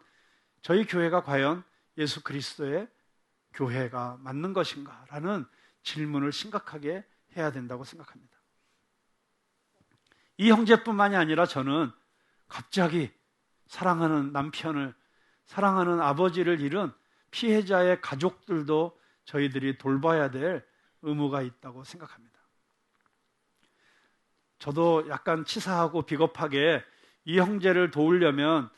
저희 교회가 과연 예수 그리스도의 교회가 맞는 것인가 라는 질문을 심각하게 해야 된다고 생각합니다. 이 형제뿐만이 아니라 저는 갑자기 사랑하는 남편을, 사랑하는 아버지를 잃은 피해자의 가족들도 저희들이 돌봐야 될 의무가 있다고 생각합니다. 저도 약간 치사하고 비겁하게 이 형제를 도우려면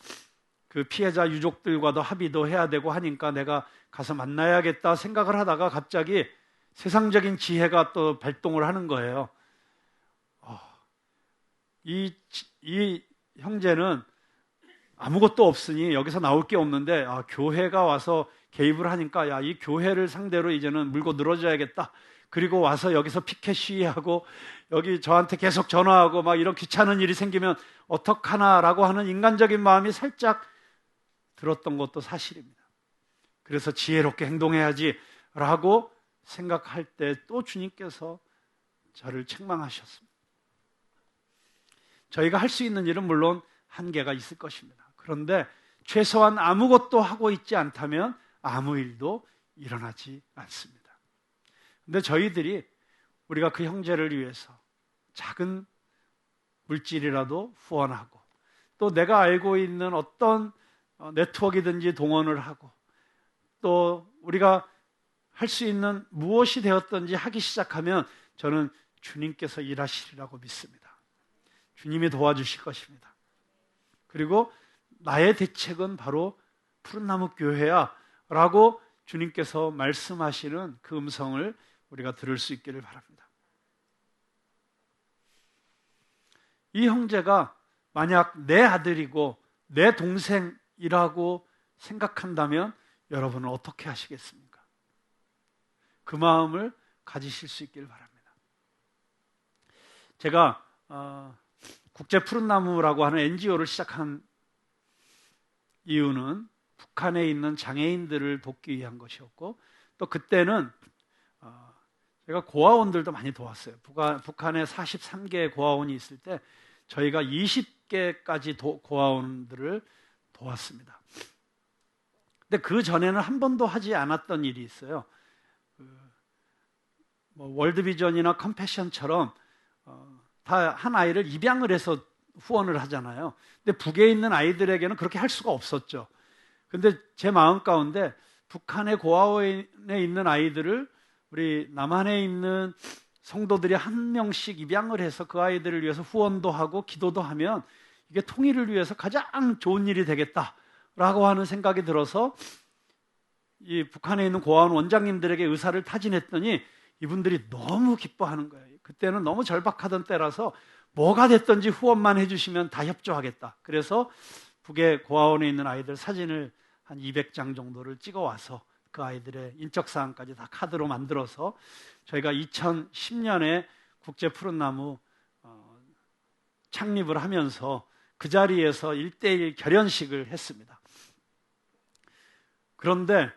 그 피해자 유족들과도 합의도 해야 되고 하니까 내가 가서 만나야겠다 생각을 하다가 갑자기 세상적인 지혜가 또 발동을 하는 거예요. 이 형제는 아무것도 없으니 여기서 나올 게 없는데 교회가 와서 개입을 하니까 이 교회를 상대로 이제는 물고 늘어져야겠다. 그리고 와서 여기서 피켓 시위하고 여기 저한테 계속 전화하고 막 이런 귀찮은 일이 생기면 어떡하나라고 하는 인간적인 마음이 살짝 들었던 것도 사실입니다. 그래서 지혜롭게 행동해야지라고 생각할 때 또 주님께서 저를 책망하셨습니다. 저희가 할 수 있는 일은 물론 한계가 있을 것입니다. 그런데 최소한 아무것도 하고 있지 않다면 아무 일도 일어나지 않습니다. 그런데 저희들이 우리가 그 형제를 위해서 작은 물질이라도 후원하고 또 내가 알고 있는 어떤 네트워크이든지 동원을 하고 또 우리가 할 수 있는 무엇이 되었든지 하기 시작하면 저는 주님께서 일하시리라고 믿습니다. 주님이 도와주실 것입니다. 그리고 나의 대책은 바로 푸른나무 교회야 라고 주님께서 말씀하시는 그 음성을 우리가 들을 수 있기를 바랍니다. 이 형제가 만약 내 아들이고 내 동생이라고 생각한다면 여러분은 어떻게 하시겠습니까? 그 마음을 가지실 수 있기를 바랍니다. 제가 국제 푸른나무라고 하는 NGO를 시작한 이유는 북한에 있는 장애인들을 돕기 위한 것이었고 또 그때는 제가 고아원들도 많이 도왔어요. 북한에 43개의 고아원이 있을 때 저희가 20개까지 고아원들을 도왔습니다. 근데 그 전에는 한 번도 하지 않았던 일이 있어요. 월드비전이나 컴패션처럼 다 한 아이를 입양을 해서 후원을 하잖아요. 근데 북에 있는 아이들에게는 그렇게 할 수가 없었죠. 근데 제 마음 가운데 북한의 고아원에 있는 아이들을 우리 남한에 있는 성도들이 한 명씩 입양을 해서 그 아이들을 위해서 후원도 하고 기도도 하면 이게 통일을 위해서 가장 좋은 일이 되겠다라고 하는 생각이 들어서 이 북한에 있는 고아원 원장님들에게 의사를 타진했더니 이분들이 너무 기뻐하는 거예요. 그때는 너무 절박하던 때라서 뭐가 됐든지 후원만 해주시면 다 협조하겠다. 그래서 북의 고아원에 있는 아이들 사진을 한 200장 정도를 찍어와서 그 아이들의 인적사항까지 다 카드로 만들어서 저희가 2010년에 국제 푸른나무 창립을 하면서 그 자리에서 1:1 결연식을 했습니다. 그런데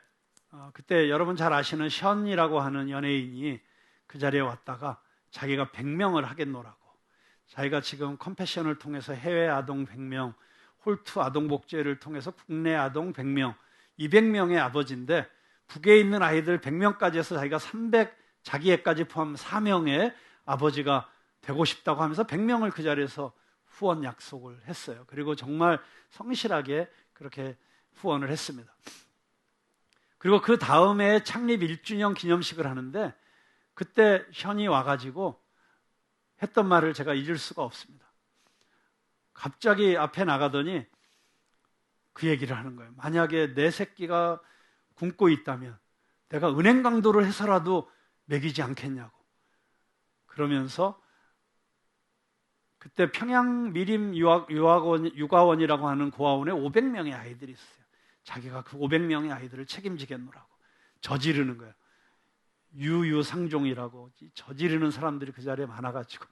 그때 여러분 잘 아시는 션이라고 하는 연예인이 그 자리에 왔다가 자기가 100명을 하겠노라고, 자기가 지금 컴패션을 통해서 해외 아동 100명, 홀트 아동복지회를 통해서 국내 아동 100명, 200명의 아버지인데 북에 있는 아이들 100명까지 해서 자기가 300, 자기 애까지 포함 4명의 아버지가 되고 싶다고 하면서 100명을 그 자리에서 후원 약속을 했어요. 그리고 정말 성실하게 그렇게 후원을 했습니다. 그리고 그 다음에 창립 1주년 기념식을 하는데 그때 현이 와가지고 했던 말을 제가 잊을 수가 없습니다. 갑자기 앞에 나가더니 그 얘기를 하는 거예요. 만약에 내 새끼가 굶고 있다면 내가 은행 강도를 해서라도 먹이지 않겠냐고. 그러면서 그때 평양 미림 육아원이라고 하는 고아원에 500명의 아이들이 있었어요. 자기가 그 500명의 아이들을 책임지겠노라고 저지르는 거예요. 유유상종이라고 저지르는 사람들이 그 자리에 많아가지고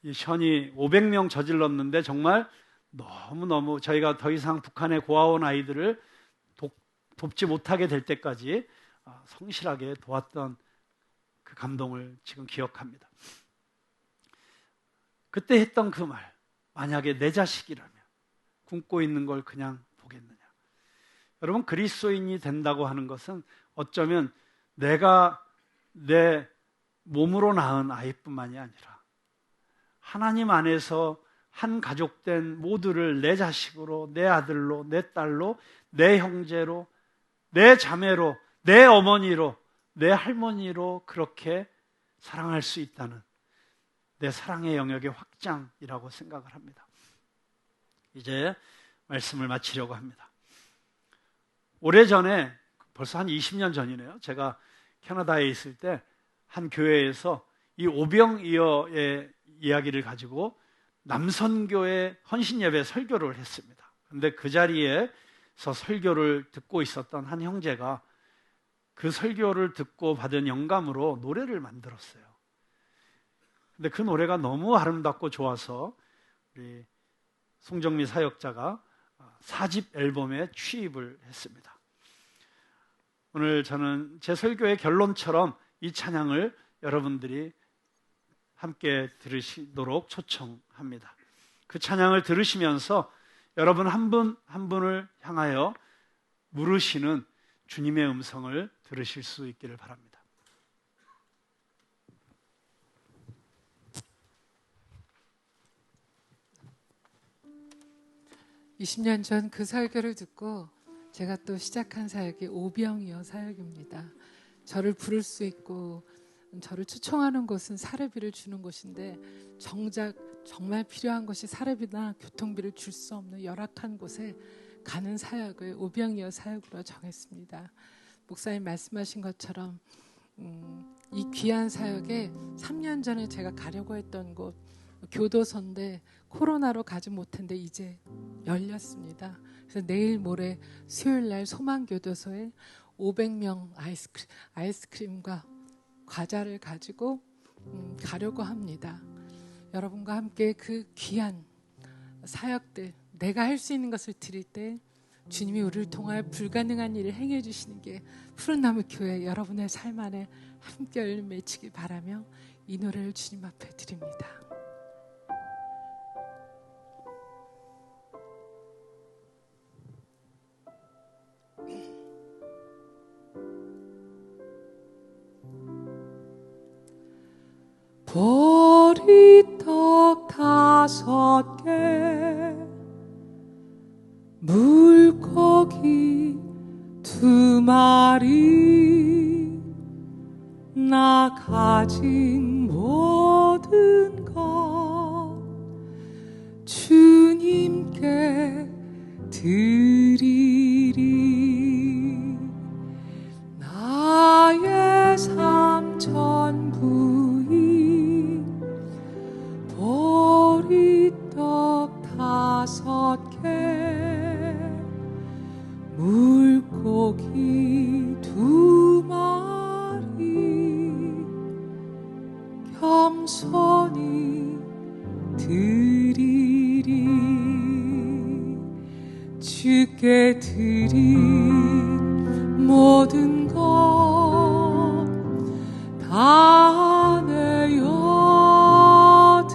이 션이 500명 저질렀는데 정말 너무너무 저희가 더 이상 북한의 고아원 아이들을 돕지 못하게 될 때까지 성실하게 도왔던 그 감동을 지금 기억합니다. 그때 했던 그 말, 만약에 내 자식이라면 굶고 있는 걸 그냥 보겠느냐. 여러분, 그리스도인이 된다고 하는 것은 어쩌면 내가 내 몸으로 낳은 아이뿐만이 아니라 하나님 안에서 한 가족된 모두를 내 자식으로, 내 아들로, 내 딸로, 내 형제로, 내 자매로, 내 어머니로, 내 할머니로 그렇게 사랑할 수 있다는 내 사랑의 영역의 확장이라고 생각을 합니다. 이제 말씀을 마치려고 합니다. 오래전에, 벌써 한 20년 전이네요. 제가 캐나다에 있을 때 한 교회에서 이 오병이어의 이야기를 가지고 남선교회 헌신예배 설교를 했습니다. 그런데 그 자리에서 설교를 듣고 있었던 한 형제가 그 설교를 듣고 받은 영감으로 노래를 만들었어요. 근데 그 노래가 너무 아름답고 좋아서 우리 송정미 사역자가 4집 앨범에 취입을 했습니다. 오늘 저는 제 설교의 결론처럼 이 찬양을 여러분들이 함께 들으시도록 초청합니다. 그 찬양을 들으시면서 여러분 한 분 한 분을 향하여 물으시는 주님의 음성을 들으실 수 있기를 바랍니다. (20년) 전 그 설교를 듣고 제가 또 시작한 사역이 오병이어 사역입니다. 저를 부를 수 있고 저를 초청하는 곳은 사례비를 주는 곳인데 정작 정말 필요한 것이 사례비나 교통비를 줄 수 없는 열악한 곳에 가는 사역을 오병이어 사역으로 정했습니다. 목사님 말씀하신 것처럼 이 귀한 사역에 3년 전에 제가 가려고 했던 곳 교도소인데 코로나로 가지 못했는데 이제 열렸습니다. 그래서 내일 모레 수요일 날 소망교도소에 500명 아이스크림과 과자를 가지고 가려고 합니다. 여러분과 함께 그 귀한 사역들, 내가 할 수 있는 것을 드릴 때 주님이 우리를 통하여 불가능한 일을 행해 주시는 게 푸른나무 교회 여러분의 삶 안에 함께 열매 맺히길 바라며 이 노래를 주님 앞에 드립니다. 보리떡 5개 물고기 2마리 나 가진 모든 것 주님께 드리리 나의 삶 전부인 보리떡 5개 물고기 2마리 겸손히 드리리 주께 드린 모든 것 다 내어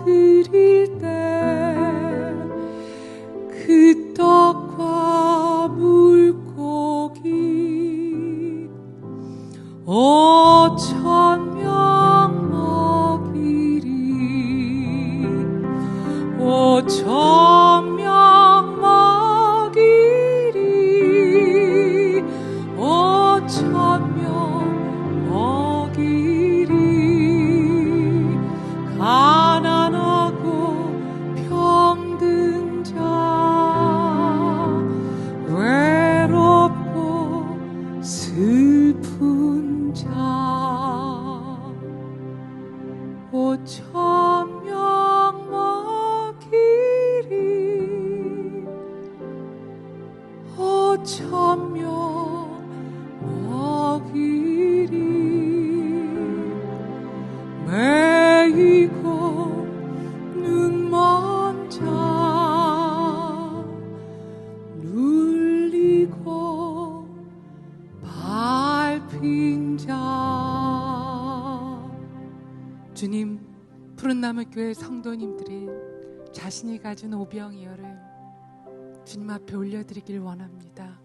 드릴 때 그 떡과 물고기 5,000명 먹이리 5,000명 먹이리 5,000명 먹이리 가난하고 병든 자 외롭고 슬픈 자 5,000명 먹이리 5,000명 먹이리 매이고 눈먼 자 눌리고 밟힌 자 주님, 푸른나무교회 성도님들이 자신이 가진 오병이어를 주님 앞에 올려드리길 원합니다.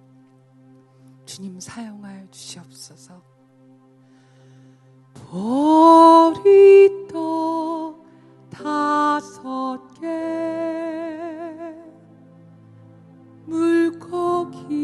주님 사용하여 주시옵소서. 보리떡 5개 물고기